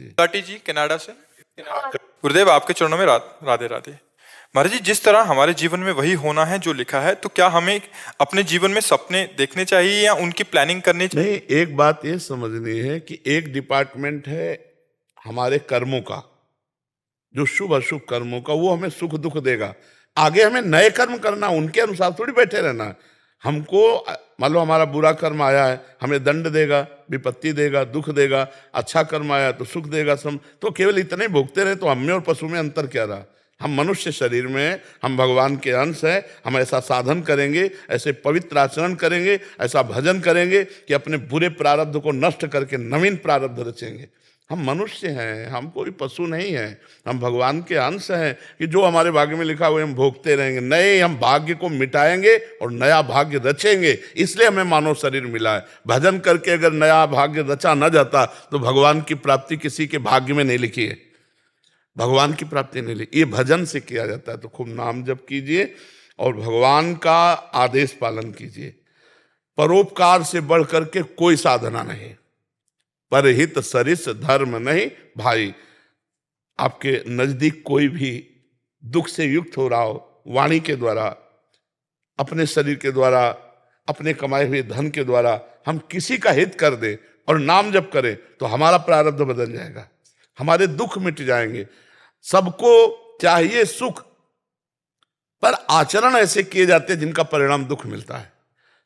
लाटी जी Canada से। गुरुदेव आपके चरणों में राधे राधे। महाराज जी, जिस तरह हमारे जीवन में वही होना है जो लिखा है, तो क्या हमें अपने जीवन में सपने देखने चाहिए या उनकी प्लानिंग करनी चाहिए? नहीं, एक बात ये समझनी है कि एक डिपार्टमेंट है हमारे कर्मों का, जो शुभ अशुभ कर्मों का, वो हमें सुख दुख देगा। आगे हमें नए कर्म करना, उनके अनुसार थोड़ी बैठे रहना। हमको मान लो हमारा बुरा कर्म आया है, हमें दंड देगा, विपत्ति देगा, दुख देगा। अच्छा कर्म आया तो सुख देगा। तो केवल इतने भोगते रहे तो हम में और पशु में अंतर क्या रहा? हम मनुष्य शरीर में, हम भगवान के अंश हैं। हम ऐसा साधन करेंगे, ऐसे पवित्र आचरण करेंगे, ऐसा भजन करेंगे कि अपने बुरे प्रारब्ध को नष्ट करके नवीन प्रारब्ध रचेंगे। हम मनुष्य हैं, हम कोई पशु नहीं हैं। हम भगवान के अंश हैं कि जो हमारे भाग्य में लिखा हुआ हम भोगते रहेंगे। नए हम भाग्य को मिटाएंगे और नया भाग्य रचेंगे। इसलिए हमें मानव शरीर मिला है। भजन करके अगर नया भाग्य रचा न जाता तो भगवान की प्राप्ति किसी के भाग्य में नहीं लिखी है। भगवान की प्राप्ति नहीं लिखी, ये भजन से किया जाता है। तो खूब नाम जप कीजिए और भगवान का आदेश पालन कीजिए। परोपकार से बढ़ करके कोई साधना नहीं। परहित सरिस धर्म नहीं भाई। आपके नजदीक कोई भी दुख से युक्त हो रहा हो, वाणी के द्वारा, अपने शरीर के द्वारा, अपने कमाए हुए धन के द्वारा हम किसी का हित कर दे और नाम जप करें तो हमारा प्रारब्ध बदल जाएगा, हमारे दुख मिट जाएंगे। सबको चाहिए सुख, पर आचरण ऐसे किए जाते हैं जिनका परिणाम दुख मिलता है।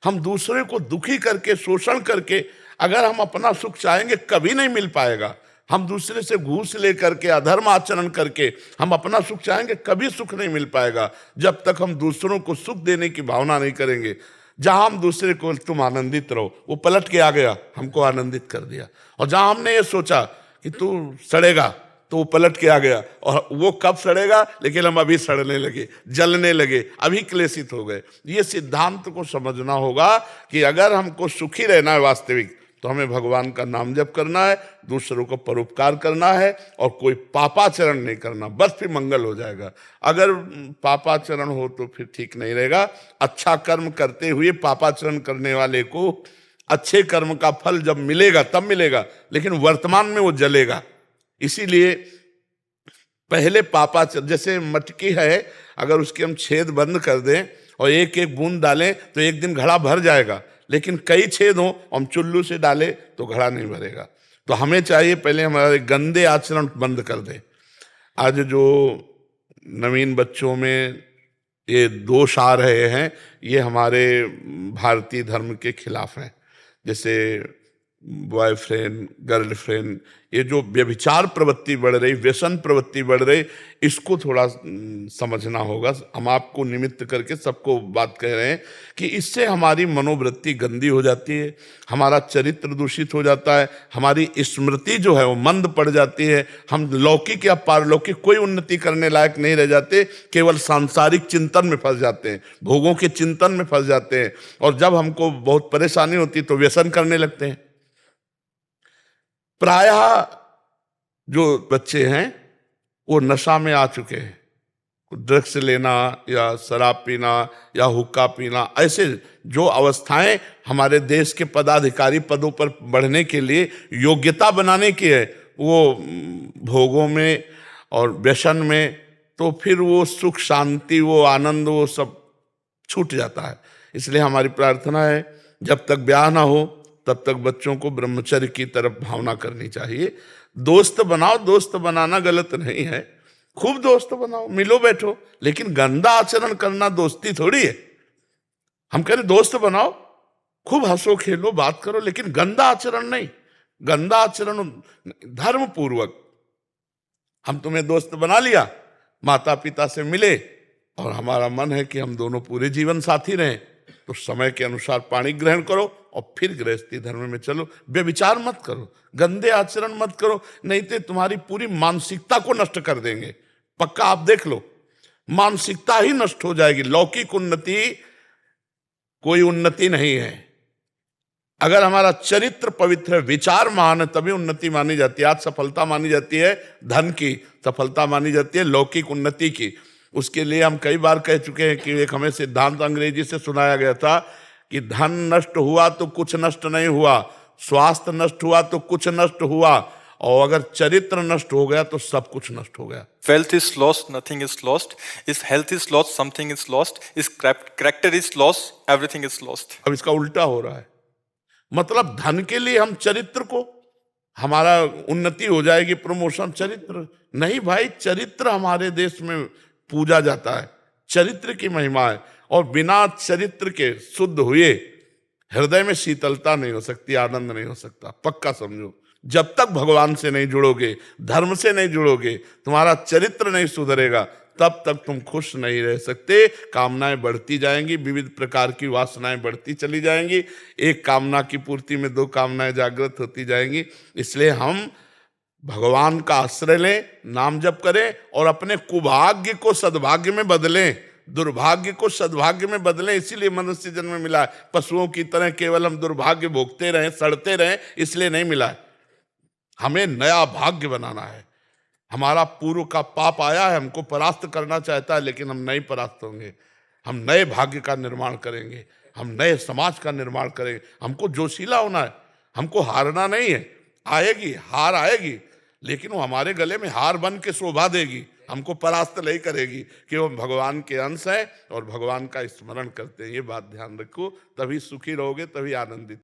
हम दूसरे को दुखी करके, शोषण करके अगर हम अपना सुख चाहेंगे कभी नहीं मिल पाएगा। हम दूसरे से घूस लेकर के, अधर्म आचरण करके हम अपना सुख चाहेंगे कभी सुख नहीं मिल पाएगा, जब तक हम दूसरों को सुख देने की भावना नहीं करेंगे। जहां हम दूसरे को तुम आनंदित रहो, वो पलट के आ गया, हमको आनंदित कर दिया। और जहां हमने ये सोचा कि तू सड़ेगा, तो वो पलट के आ गया। और वो कब सड़ेगा, लेकिन हम अभी सड़ने लगे, जलने लगे, अभी क्लेशित हो गए। ये सिद्धांत को समझना होगा कि अगर हमको सुखी रहना है वास्तविक, तो हमें भगवान का नाम जप करना है, दूसरों को परोपकार करना है और कोई पापाचरण नहीं करना, बस फिर मंगल हो जाएगा। अगर पापाचरण हो तो फिर ठीक नहीं रहेगा। अच्छा कर्म करते हुए पापाचरण करने वाले को अच्छे कर्म का फल जब मिलेगा तब मिलेगा, लेकिन वर्तमान में वो जलेगा। इसीलिए पहले पापाचरण, जैसे मटकी है, अगर उसके हम छेद बंद कर दें और एक एक बूंद डालें तो एक दिन घड़ा भर जाएगा, लेकिन कई छेद हो, हम चुल्लू से डालें तो घड़ा नहीं भरेगा। तो हमें चाहिए पहले हमारे गंदे आचरण बंद कर दें। आज जो नवीन बच्चों में ये दोष आ रहे हैं, ये हमारे भारतीय धर्म के खिलाफ हैं। जैसे बॉयफ्रेंड, गर्लफ्रेंड, ये जो व्यभिचार प्रवृत्ति बढ़ रही, व्यसन प्रवृत्ति बढ़ रही, इसको थोड़ा समझना होगा। हम आपको निमित्त करके सबको बात कह रहे हैं कि इससे हमारी मनोवृत्ति गंदी हो जाती है, हमारा चरित्र दूषित हो जाता है, हमारी स्मृति जो है वो मंद पड़ जाती है। हम लौकिक या पारलौकिक कोई उन्नति करने लायक नहीं रह जाते, केवल सांसारिक चिंतन में फंस जाते हैं, भोगों के चिंतन में फंस जाते हैं। और जब हमको बहुत परेशानी होती तो व्यसन करने लगते हैं। प्रायः जो बच्चे हैं वो नशा में आ चुके हैं। ड्रग्स लेना या शराब पीना या हुक्का पीना, ऐसे जो अवस्थाएं हमारे देश के पदाधिकारी पदों पर बढ़ने के लिए योग्यता बनाने की है, वो भोगों में और व्यसन में, तो फिर वो सुख शांति, वो आनंद, वो सब छूट जाता है। इसलिए हमारी प्रार्थना है, जब तक ब्याह ना हो तब तक बच्चों को ब्रह्मचर्य की तरफ भावना करनी चाहिए। दोस्त बनाओ, दोस्त बनाना गलत नहीं है, खूब दोस्त बनाओ, मिलो बैठो, लेकिन गंदा आचरण करना दोस्ती थोड़ी है। हम कह रहे दोस्त बनाओ, खूब हंसो खेलो बात करो, लेकिन गंदा आचरण नहीं। गंदा आचरण धर्म पूर्वक, हम तुम्हें दोस्त बना लिया, माता पिता से मिले और हमारा मन है कि हम दोनों पूरे जीवन साथी रहें, तो समय के अनुसार पाणी ग्रहण करो और फिर गृहस्थी धर्म में चलो। व्यभिचार मत करो, गंदे आचरण मत करो, नहीं तो तुम्हारी पूरी मानसिकता को नष्ट कर देंगे। पक्का आप देख लो, मानसिकता ही नष्ट हो जाएगी। लौकिक उन्नति कोई उन्नति नहीं है। अगर हमारा चरित्र पवित्र है, विचार महान है, तभी उन्नति मानी जाती है। आज सफलता मानी जाती है धन की, सफलता मानी जाती है लौकिक उन्नति की। उसके लिए हम कई बार कह चुके हैं कि एक हमें सिद्धांत अंग्रेजी से सुनाया गया था कि धन नष्ट हुआ तो कुछ नष्ट नहीं हुआ, स्वास्थ्य नष्ट हुआ तो कुछ नष्ट हुआ, और अगर चरित्र नष्ट हो गया तो सब कुछ नष्ट हो गया। Wealth is lost, nothing is lost. If health is lost, something is lost. If character is lost, everything is lost. अब इसका उल्टा हो रहा है, मतलब धन के लिए हम चरित्र को, हमारा उन्नति हो जाएगी, प्रमोशन, चरित्र नहीं भाई, चरित्र हमारे देश में पूजा जाता है, चरित्र की महिमा है। और बिना चरित्र के शुद्ध हुए हृदय में शीतलता नहीं हो सकती, आनंद नहीं हो सकता, पक्का समझो। जब तक भगवान से नहीं जुड़ोगे, धर्म से नहीं जुड़ोगे, तुम्हारा चरित्र नहीं सुधरेगा, तब तक तुम खुश नहीं रह सकते। कामनाएं बढ़ती जाएंगी, विविध प्रकार की वासनाएं बढ़ती चली जाएंगी, एक कामना की पूर्ति में दो कामनाएं जागृत होती जाएंगी। इसलिए हम भगवान का आश्रय लें, नाम जप करें और अपने कुभाग्य को सद्भाग्य में बदलें, दुर्भाग्य को सद्भाग्य में बदलें। इसीलिए मनुष्य जन्म में मिला है। पशुओं की तरह केवल हम दुर्भाग्य भोगते रहें, सड़ते रहें, इसलिए नहीं मिला है। हमें नया भाग्य बनाना है। हमारा पूर्व का पाप आया है, हमको परास्त करना चाहता है, लेकिन हम नहीं परास्त होंगे। हम नए भाग्य का निर्माण करेंगे, हम नए समाज का निर्माण करेंगे। हमको जोशीला होना है, हमको हारना नहीं है। आएगी हार, आएगी, लेकिन वो हमारे गले में हार बन के शोभा देगी, हमको परास्त नहीं करेगी, कि वो भगवान के अंश है और भगवान का स्मरण करते हैं। ये बात ध्यान रखो, तभी सुखी रहोगे, तभी आनंदित।